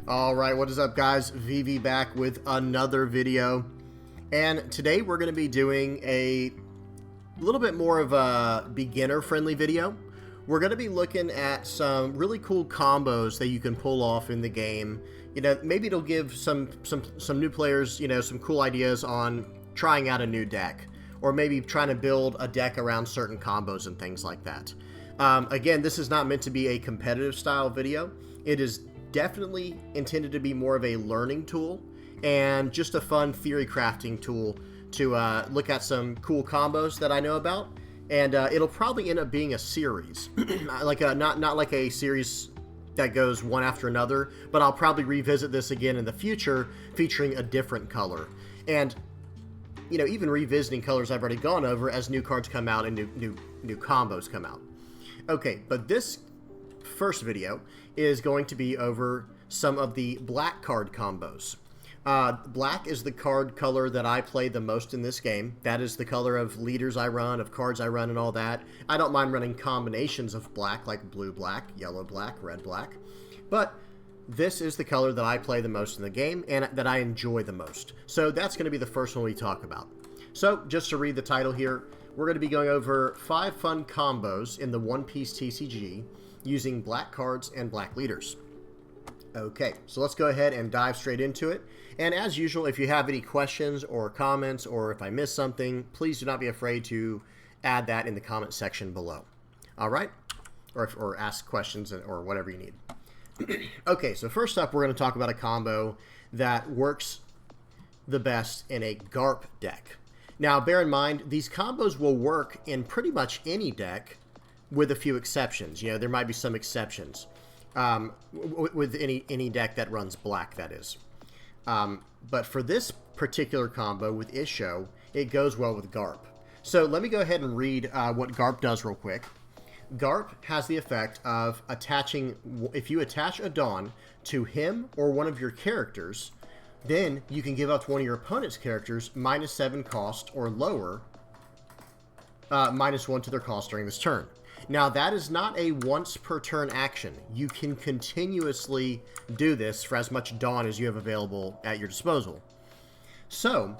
Alright, what is up guys? VV back with another video. And today we're going to be doing a little bit more of a beginner-friendly video. We're going to be looking at some really cool combos that you can pull off in the game. You know, maybe it'll give some new players, you know, some cool ideas on trying out a new deck. Or maybe trying to build a deck around certain combos and things like that. Again, this is not meant to be a competitive style video. It is definitely intended to be more of a learning tool and just a fun theory crafting tool to look at some cool combos that I know about, and it'll probably end up being a series, like not like a series that goes one after another, but I'll probably revisit this again in the future featuring a different color, and you know, even revisiting colors I've already gone over as new cards come out and new combos come out. Okay, but this first video is going to be over some of the black card combos. Black is the card color that I play the most in this game. That is the color of leaders I run, of cards I run, and all that. I don't mind running combinations of black, like blue-black, yellow-black, red-black. But this is the color that I play the most in the game, and that I enjoy the most. So that's going to be the first one we talk about. So, just to read the title here, we're going to be going over 5 fun combos in the One Piece TCG using black cards and black leaders. Okay, so let's go ahead and dive straight into it. And as usual, if you have any questions or comments, or if I missed something, please do not be afraid to add that in the comment section below. All right? Or ask questions or whatever you need. Okay, so first up, we're going to talk about a combo that works the best in a GARP deck. Now, bear in mind, these combos will work in pretty much any deck, with a few exceptions. You know, there might be some exceptions with any deck that runs black, that is. But for this particular combo with Isho, it goes well with GARP. So let me go ahead and read what GARP does real quick. GARP has the effect of attaching, if you attach a Dawn to him or one of your characters, then you can give up to one of your opponent's characters -7 cost or lower, -1 to their cost during this turn. Now, that is not a once per turn action. You can continuously do this for as much Dawn as you have available at your disposal. So,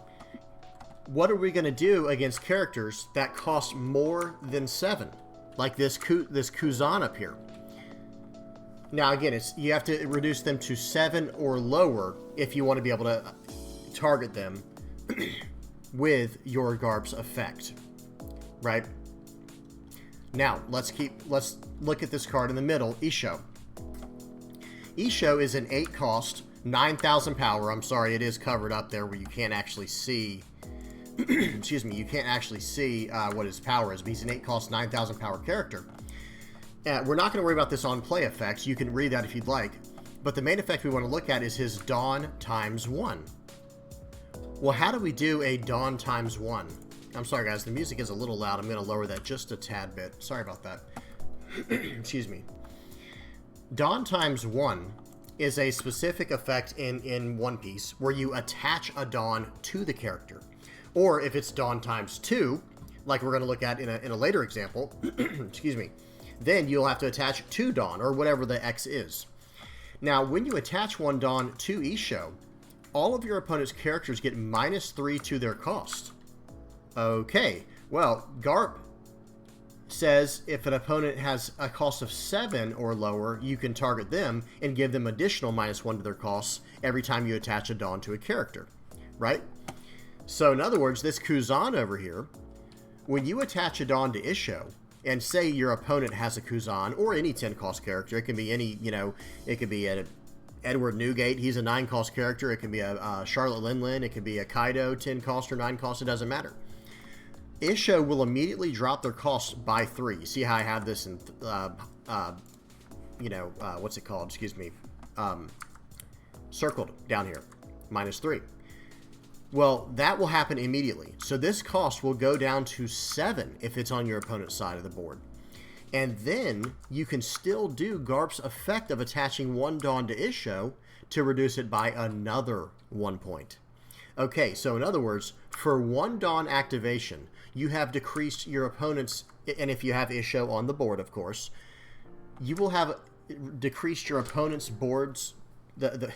what are we going to do against characters that cost more than 7? Like this Kuzan up here. Now, again, you have to reduce them to 7 or lower if you want to be able to target them with your GARP's effect, right? Now, let's look at this card in the middle, Isho. Isho is an 8 cost, 9,000 power. I'm sorry, it is covered up there where you can't actually see, excuse me, you can't actually see what his power is, but he's an 8 cost, 9,000 power character. We're not going to worry about this on play effects. You can read that if you'd like. But the main effect we want to look at is his Dawn ×1. Well, how do we do a Dawn ×1? I'm sorry, guys. The music is a little loud. I'm going to lower that just a tad bit. Sorry about that. Excuse me. Dawn ×1 is a specific effect in One Piece where you attach a Dawn to the character. Or if it's Dawn ×2, like we're going to look at in a later example, excuse me, then you'll have to attach 2 Dawn, or whatever the X is. Now, when you attach 1 Dawn to Isho, all of your opponent's characters get -3 to their cost. Okay, well, GARP says if an opponent has a cost of 7 or lower, you can target them and give them additional -1 to their costs every time you attach a Dawn to a character, right? So, in other words, this Kuzan over here, when you attach a Dawn to Isho, and say your opponent has a Kuzan, or any 10-cost character, it can be any, you know, it could be a Edward Newgate, he's a 9-cost character, it can be a Charlotte Linlin, it could be a Kaido, 10-cost or 9-cost, it doesn't matter. Isho will immediately drop their cost by 3. See how I have this in, you know, what's it called? Excuse me. Circled down here. -3. Well, that will happen immediately. So this cost will go down to 7 if it's on your opponent's side of the board. And then you can still do GARP's effect of attaching 1 Dawn to Isho to reduce it by another 1 point. Okay, so in other words, for 1 Dawn activation, you have decreased your opponent's, and if you have Isho on the board, of course, you will have decreased your opponent's board's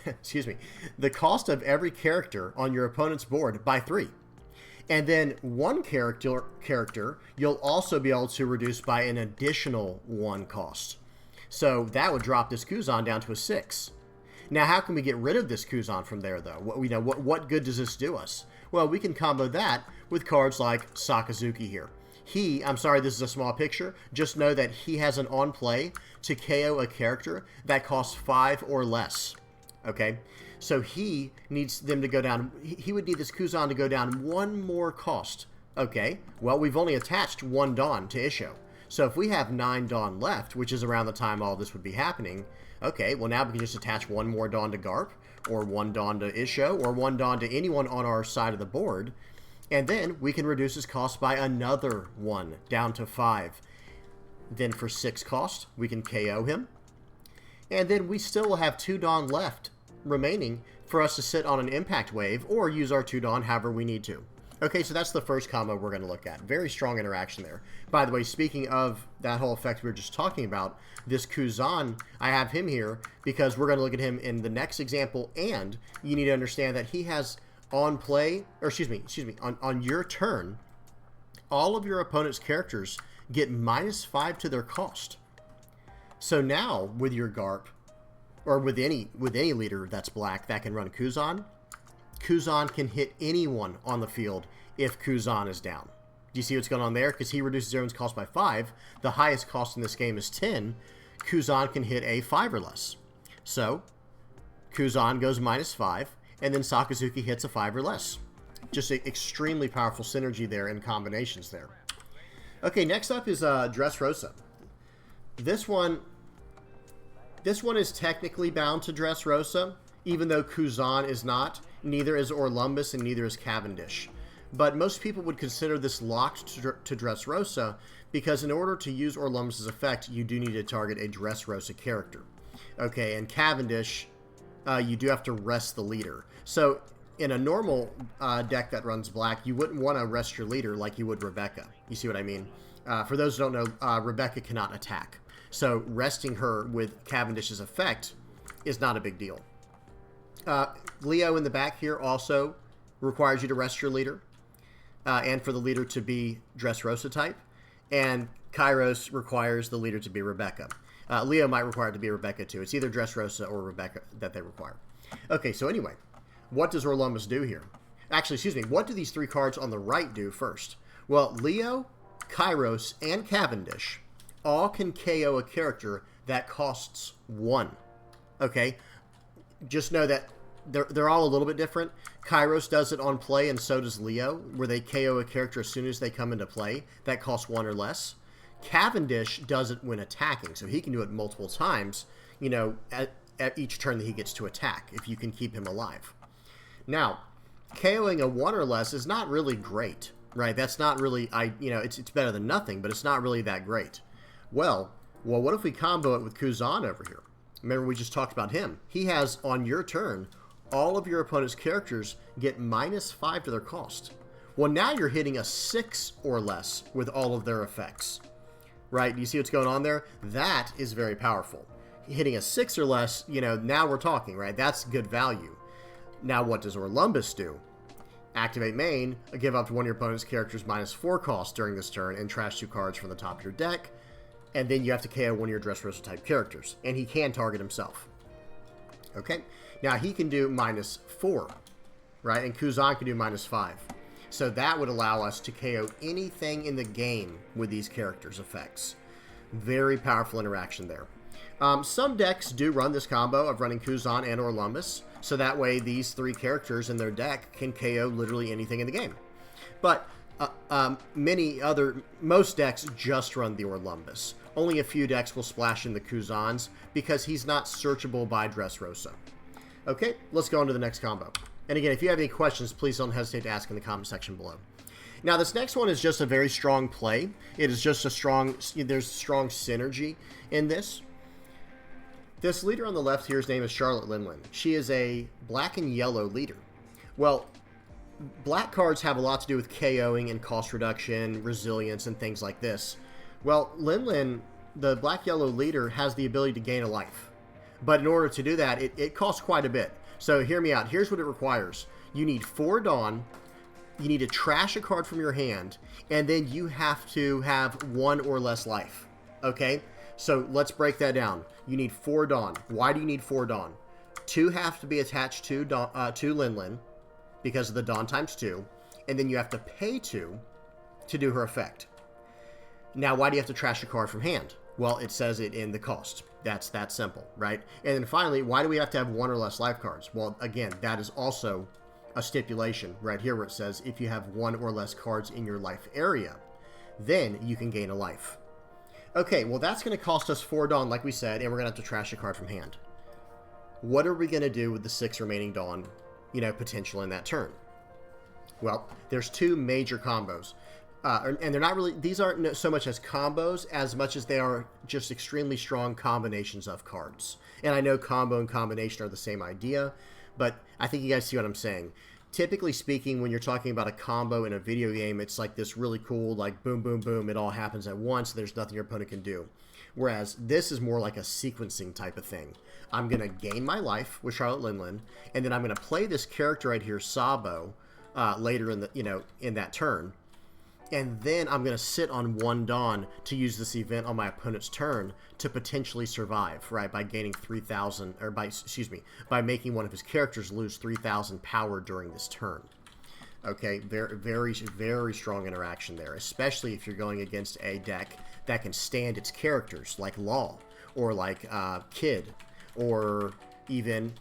excuse me, the cost of every character on your opponent's board by 3. And then one character you'll also be able to reduce by an additional 1 cost. So that would drop this Kuzan down to a 6. Now, how can we get rid of this Kuzan from there, though? What good does this do us? Well, we can combo that with cards like Sakazuki here. I'm sorry, this is a small picture. Just know that he has an on play to KO a character that costs 5 or less. Okay? So he needs them to go down. He would need this Kuzan to go down 1 more cost. Okay, well, we've only attached 1 Dawn to Isho. So if we have 9 Dawn left, which is around the time all this would be happening, okay, well, now we can just attach 1 more Dawn to Garp, or 1 Dawn to Isho, or 1 Dawn to anyone on our side of the board. And then we can reduce his cost by another 1, down to 5. Then for 6 cost, we can KO him. And then we still will have 2 Dawn left remaining for us to sit on an impact wave or use our 2 Dawn however we need to. Okay, so that's the first combo we're going to look at. Very strong interaction there. By the way, speaking of that whole effect we were just talking about, this Kuzan, I have him here because we're going to look at him in the next example, and you need to understand that he has on play, or excuse me, on your turn, all of your opponent's characters get -5 to their cost. So now, with your Garp, or with any leader that's black that can run Kuzan, Kuzan can hit anyone on the field if Kuzan is down. Do you see what's going on there? Because he reduces everyone's cost by 5. The highest cost in this game is 10. Kuzan can hit a 5 or less. So, Kuzan goes -5, and then Sakazuki hits a 5 or less. Just an extremely powerful synergy there and combinations there. Okay, next up is Dressrosa. This one is technically bound to Dressrosa, even though Kuzan is not. Neither is Orlumbus and neither is Cavendish. But most people would consider this locked to Dressrosa because in order to use Orlumbus' effect, you do need to target a Dressrosa character. Okay, and Cavendish, you do have to rest the leader. So in a normal deck that runs black, you wouldn't want to rest your leader like you would Rebecca. You see what I mean? For those who don't know, Rebecca cannot attack. So resting her with Cavendish's effect is not a big deal. Leo in the back here also requires you to rest your leader, and for the leader to be Dressrosa type. And Kairos requires the leader to be Rebecca. Leo might require it to be Rebecca too. It's either Dressrosa or Rebecca that they require. Okay, so anyway, what does Orlumbus do here? Actually, excuse me, what do these 3 cards on the right do first? Well, Leo, Kairos, and Cavendish all can KO a character that costs 1. Okay? Just know that they're all a little bit different. Kairos does it on play, and so does Leo, where they KO a character as soon as they come into play. That costs 1 or less. Cavendish does it when attacking, so he can do it multiple times, you know, at each turn that he gets to attack, if you can keep him alive. Now, KOing a 1 or less is not really great, right? That's not really, it's better than nothing, but it's not really that great. Well, what if we combo it with Kuzan over here? Remember, we just talked about him. He has, on your turn, all of your opponent's characters get -5 to their cost. Well, now you're hitting a 6 or less with all of their effects. Right? Do you see what's going on there? That is very powerful. Hitting a 6 or less, now we're talking, right? That's good value. Now, what does Orlumbus do? Activate main, give up to one of your opponent's characters -4 cost during this turn, and trash 2 cards from the top of your deck. And then you have to KO one of your Dressrosa type characters. And he can target himself. Okay? Now he can do -4, right? And Kuzan can do -5. So that would allow us to KO anything in the game with these characters' effects. Very powerful interaction there. Some decks do run this combo of running Kuzan and Orlumbus. So that way these 3 characters in their deck can KO literally anything in the game. But most decks just run the Orlumbus. Only a few decks will splash in the Kuzans because he's not searchable by Dressrosa. Okay, let's go on to the next combo. And again, if you have any questions, please don't hesitate to ask in the comment section below. Now, this next one is just a very strong play. It is just there's strong synergy in this. This leader on the left here, his name is Charlotte Linlin. She is a black and yellow leader. Well, black cards have a lot to do with KOing and cost reduction, resilience, and things like this. Well, Linlin, the black-yellow leader, has the ability to gain a life. But in order to do that, it costs quite a bit. So hear me out. Here's what it requires. You need 4 Dawn. You need to trash a card from your hand. And then you have to have 1 or less life. Okay? So let's break that down. You need 4 Dawn. Why do you need 4 Dawn? 2 have to be attached to Lin Lin because of the Dawn times 2. And then you have to pay 2 to do her effect. Now, why do you have to trash a card from hand? Well, it says it in the cost. That's that simple, right? And then finally, why do we have to have 1 or less life cards? Well, again, that is also a stipulation right here where it says if you have 1 or less cards in your life area, then you can gain a life. Okay, well, that's going to cost us 4 Dawn, like we said, and we're going to have to trash a card from hand. What are we going to do with the 6 remaining Dawn, potential in that turn? Well, there's 2 major combos. And they're not really, these aren't so much as combos as much as they are just extremely strong combinations of cards. And I know combo and combination are the same idea, but I think you guys see what I'm saying. Typically speaking, when you're talking about a combo in a video game, it's like this really cool, like boom, boom, boom, it all happens at once, there's nothing your opponent can do. Whereas this is more like a sequencing type of thing. I'm going to gain my life with Charlotte Lin Lin, and then I'm going to play this character right here, Sabo, later in the, in that turn. And then I'm going to sit on 1 Dawn to use this event on my opponent's turn to potentially survive, right? By gaining 3,000, or by making one of his characters lose 3,000 power during this turn. Okay, very, very, very strong interaction there, especially if you're going against a deck that can stand its characters, like Law, or like Kid, or even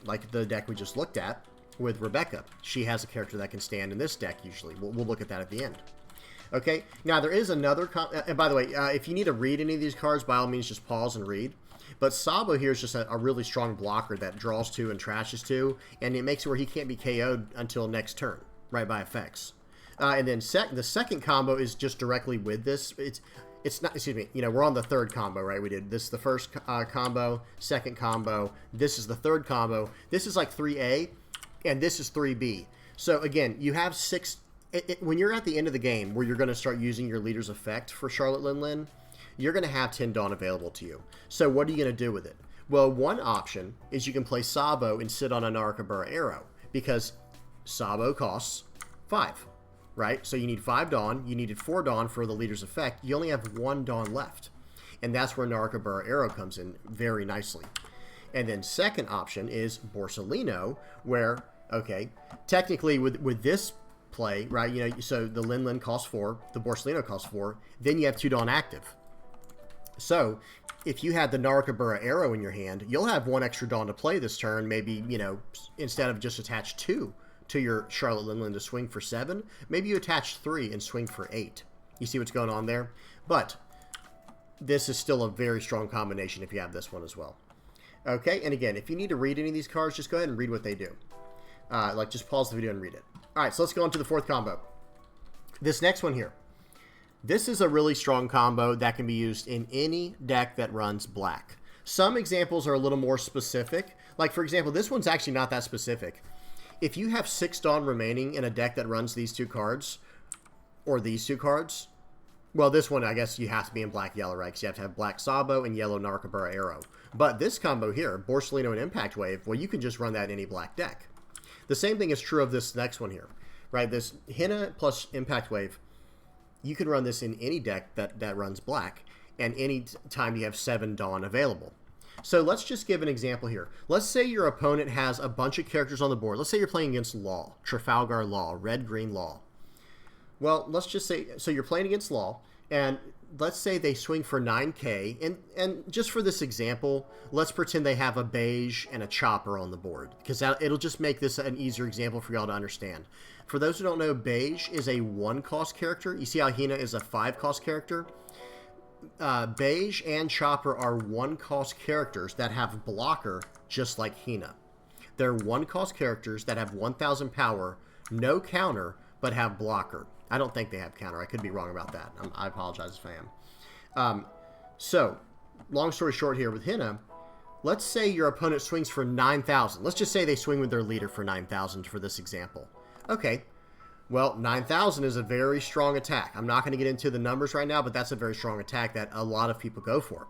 like the deck we just looked at with Rebecca. She has a character that can stand in this deck usually. We'll look at that at the end. Okay, now there is another, and by the way, if you need to read any of these cards, by all means just pause and read. But Sabo here is just a really strong blocker that draws 2 and trashes 2, and it makes it where he can't be KO'd until next turn, right, by effects. And then the second combo is just directly with this. It's not, we're on the 3rd combo, right? We did this is the first combo, second combo, this is the 3rd combo. This is like 3A, and this is 3B. So again, you have 6... when you're at the end of the game where you're going to start using your leader's effect for Charlotte Lin Lin, you're going to have 10 Dawn available to you. So what are you going to do with it? Well, one option is you can play Sabo and sit on a Narukabura Arrow, because Sabo costs 5, right? So you need 5 Dawn. You needed 4 Dawn for the leader's effect. You only have 1 Dawn left. And that's where Narukabura Arrow comes in very nicely. And then second option is Borsellino, where, okay, technically with this play, right, so the Lin Lin costs 4, the Borsellino costs 4, then you have 2 Dawn active. So if you had the Narukabura Arrow in your hand, you'll have 1 extra Dawn to play this turn, maybe, instead of just attach 2 to your Charlotte Lin Lin to swing for 7, maybe you attach 3 and swing for 8. You see what's going on there? But this is still a very strong combination if you have this one as well. Okay, and again, if you need to read any of these cards, just go ahead and read what they do. Just pause the video and read it. All right, so let's go on to the 4th combo. This next one here. This is a really strong combo that can be used in any deck that runs black. Some examples are a little more specific. Like, for example, this one's actually not that specific. If you have 6 Dawn remaining in a deck that runs these 2 cards, or these 2 cards, well, this one, I guess you have to be in black-yellow, right? Because you have to have black Sabo and yellow Narukabura Arrow. But this combo here, Borsellino and Impact Wave, well, you can just run that in any black deck. The same thing is true of this next one here, right? This Henna plus Impact Wave, you can run this in any deck that runs black, and any time you have 7 Dawn available. So let's just give an example here. Let's say your opponent has a bunch of characters on the board. Let's say you're playing against Law, Trafalgar Law, Red-Green Law. Well, let's just say, so you're playing against Law, and let's say they swing for 9K, and just for this example, let's pretend they have a Beige and a Chopper on the board, because it'll just make this an easier example for y'all to understand. For those who don't know, Beige is a 1-cost character. You see how Hina is a 5-cost character? Beige and Chopper are 1-cost characters that have blocker just like Hina. They're 1-cost characters that have 1,000 power, no counter, but have blocker. I don't think they have counter. I could be wrong about that. I apologize if I am. So, long story short here with Hina, let's say your opponent swings for 9,000. Let's just say they swing with their leader for 9,000 for this example. Okay, well, 9,000 is a very strong attack. I'm not going to get into the numbers right now, but that's a very strong attack that a lot of people go for.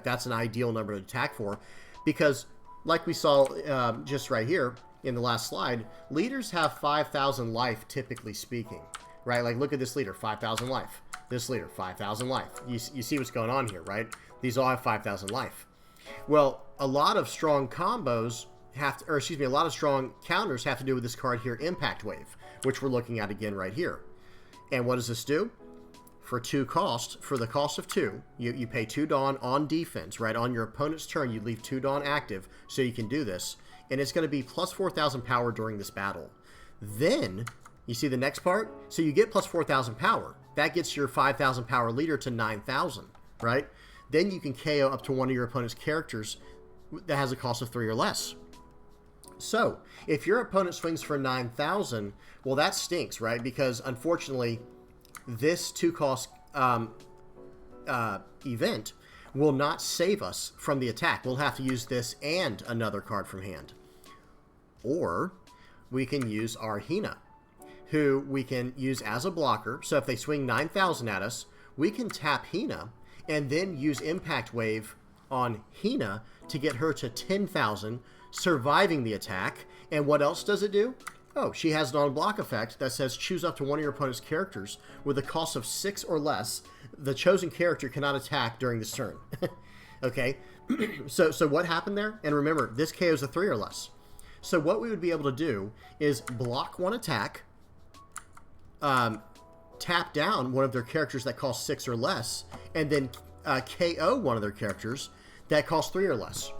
That's an ideal number to attack for. Because like we saw just right here in the last slide, leaders have 5,000 life, typically speaking, right? Like, look at this leader, 5,000 life. This leader, 5,000 life. You see what's going on here, right? These all have 5,000 life. Well, a lot of strong combos have to, or excuse me, a lot of strong counters have to do with this card here, Impact Wave, which we're looking at again right here. And what does this do? For the cost of 2, you pay 2 Dawn on defense, right? On your opponent's turn, you leave 2 Dawn active so you can do this. And it's going to be plus 4,000 power during this battle. Then, you see the next part? So you get plus 4,000 power. That gets your 5,000 power leader to 9,000, right? Then you can KO up to one of your opponent's characters that has a cost of 3 or less. So, if your opponent swings for 9,000, well, that stinks, right? Because, unfortunately, this 2-cost event will not save us from the attack. We'll have to use this and another card from hand. Or we can use our Hina, who we can use as a blocker. So if they swing 9,000 at us, we can tap Hina and then use Impact Wave on Hina to get her to 10,000, surviving the attack. And what else does it do? Oh, she has an on-block effect that says choose up to one of your opponent's characters with a cost of 6 or less. The chosen character cannot attack during this turn. Okay, so what happened there? And remember, this KO's a 3 or less. So what we would be able to do is block one attack, tap down one of their characters that costs 6 or less, and then KO one of their characters that costs 3 or less.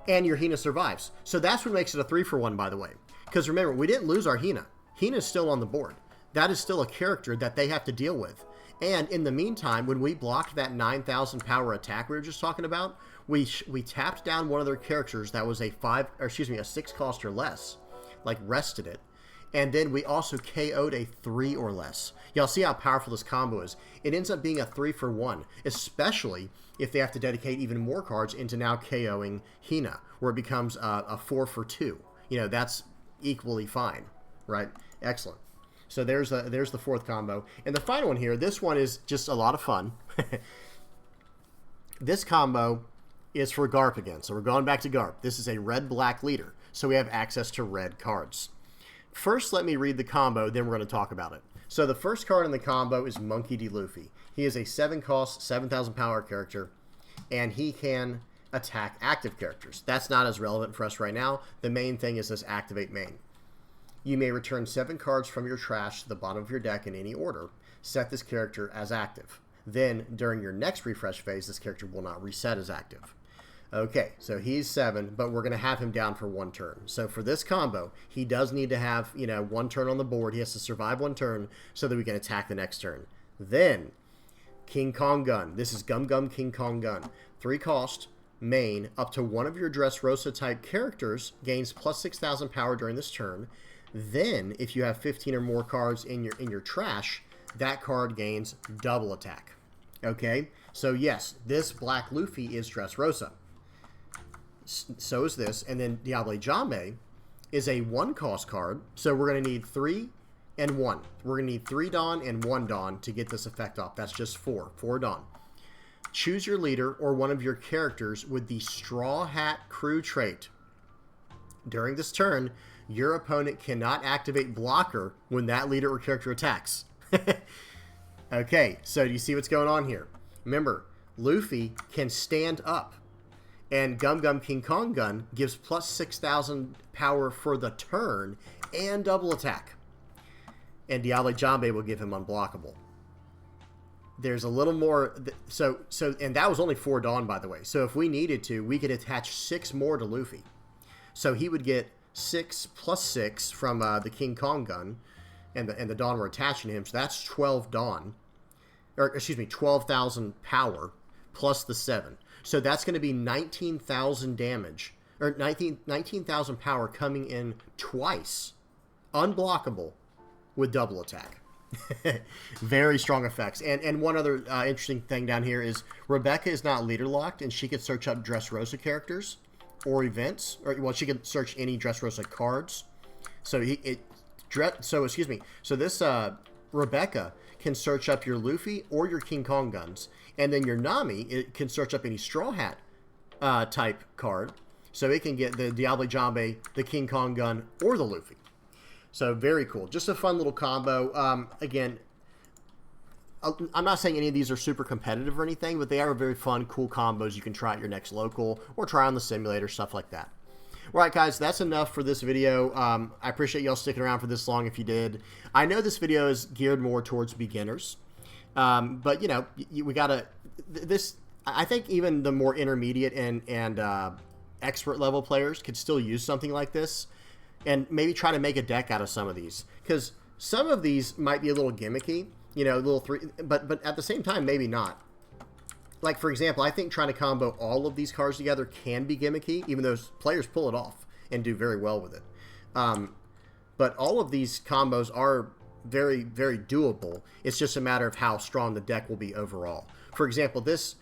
And your Hina survives. So that's what makes it a 3-for-1, by the way. Because remember, we didn't lose our Hina. Hina's still on the board. That is still a character that they have to deal with. And in the meantime, when we blocked that 9,000 power attack we were just talking about, we tapped down one of their characters that was a 6 cost or less, like rested it. And then we also KO'd a 3 or less. Y'all see how powerful this combo is. It ends up being a 3-for-1, especially if they have to dedicate even more cards into now KOing Hina, where it becomes a 4-for-2. You know, that's equally fine, right? Excellent. So there's the fourth combo. And the final one here, this one is just a lot of fun. This combo is for Garp again. So we're going back to Garp. This is a red-black leader, so we have access to red cards. First, let me read the combo, then we're going to talk about it. So the first card in the combo is Monkey D. Luffy. He is a 7-cost, 7,000 power character, and he can attack active characters. That's not as relevant for us right now. The main thing is this activate main. You may return 7 cards from your trash to the bottom of your deck in any order. Set this character as active. Then, during your next refresh phase, this character will not reset as active. Okay, so he's 7, but we're going to have him down for 1 turn. So for this combo, he does need to have, 1 turn on the board. He has to survive 1 turn so that we can attack the next turn. Then, King Kong Gun. This is Gum Gum King Kong Gun. 3 cost, main, up to one of your Dressrosa type characters gains plus 6,000 power during this turn. Then, if you have 15 or more cards in your trash, that card gains double attack. Okay? So yes, this Black Luffy is Dressrosa. So is this. And then Diable Jambe is a 1-cost card. So we're going to need 3 and 1. We're going to need 3 Dawn and 1 Dawn to get this effect off. That's just 4. 4 Dawn. Choose your leader or one of your characters with the Straw Hat Crew trait. During this turn, your opponent cannot activate blocker when that leader or character attacks. Okay, so do you see what's going on here? Remember, Luffy can stand up, and Gum Gum King Kong Gun gives plus 6,000 power for the turn and double attack. And Diable Jambe will give him unblockable. There's a little more, and that was only 4 Dawn, by the way. So if we needed to, we could attach 6 more to Luffy. So he would get 6 plus 6 from the King Kong Gun, and the Dawn we're attaching to him. So that's 12 Dawn, or excuse me, 12,000 power plus the 7. So that's going to be 19,000 damage, or 19,000 power coming in twice, unblockable, with double attack. Very strong effects. And one other interesting thing down here is Rebecca is not leader locked, and she could search up Dressrosa characters or events, or well, she could search any Dressrosa cards. So So this Rebecca can search up your Luffy or your King Kong Guns, and then your Nami, it can search up any Straw Hat type card. So it can get the Diable Jambe, the King Kong gun, or the Luffy. So very cool. Just a fun little combo. Again, I'm not saying any of these are super competitive or anything, but they are very fun, cool combos you can try at your next local or try on the simulator, stuff like that. All right, guys, that's enough for this video. I appreciate y'all sticking around for this long if you did. I know this video is geared more towards beginners, but, you know, we got to... I think even the more intermediate and expert level players could still use something like this and maybe try to make a deck out of some of these. Because some of these might be a little gimmicky, you know, but at the same time, maybe not. Like, for example, I think trying to combo all of these cards together can be gimmicky, even though players pull it off and do very well with it. But all of these combos are very, very doable. It's just a matter of how strong the deck will be overall. For example, this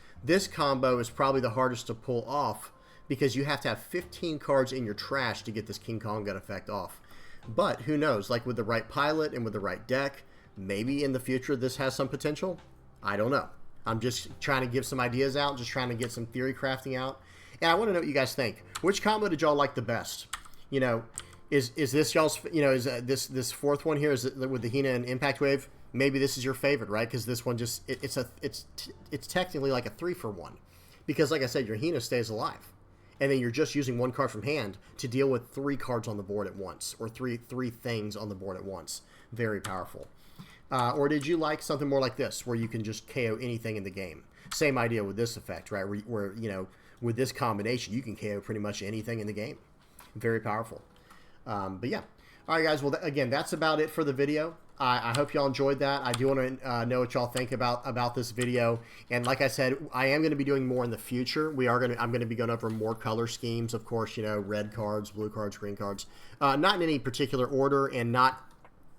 combo is probably the hardest to pull off because you have to have 15 cards in your trash to get this King Kong gun effect off. But who knows? Like, with the right pilot and with the right deck, maybe in the future this has some potential. I don't know. I'm just trying to give some ideas out, just trying to get some theory crafting out. And I want to know what you guys think. Which combo did y'all like the best? You know, is this y'all's, you know, is this fourth one here, is it with the Hina and Impact Wave? Maybe this is your favorite, right? Because this one just, it's technically like a 3-for-1. Because like I said, your Hina stays alive. And then you're just using one card from hand to deal with 3 cards on the board at once. Or three things on the board at once. Very powerful. Or did you like something more like this, where you can just KO anything in the game? Same idea with this effect, right? Where you know, with this combination, you can KO pretty much anything in the game. Very powerful. But yeah. All right, guys. Well, again, that's about it for the video. I hope y'all enjoyed that. I do want to know what y'all think about this video. And like I said, I am going to be doing more in the future. I'm going to be going over more color schemes, of course. You know, red cards, blue cards, green cards. Not in any particular order, and not,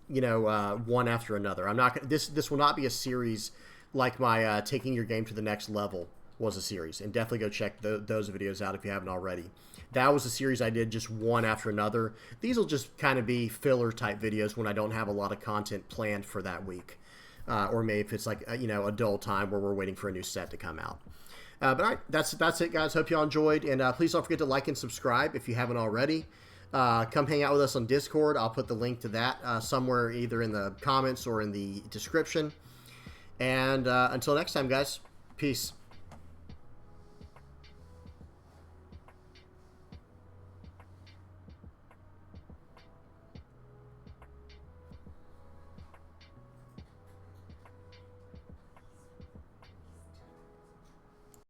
you know, one after another. I'm not. This will not be a series like my taking your game to the next level was a series, and definitely go check those videos out if you haven't already. That was a series I did just one after another. These will just kind of be filler type videos when I don't have a lot of content planned for that week, or maybe if it's like you know, a dull time where we're waiting for a new set to come out. But all right, that's it, guys. Hope y'all enjoyed, and please don't forget to like and subscribe if you haven't already. Come hang out with us on Discord. I'll put the link to that somewhere either in the comments or in the description. And until next time, guys, peace.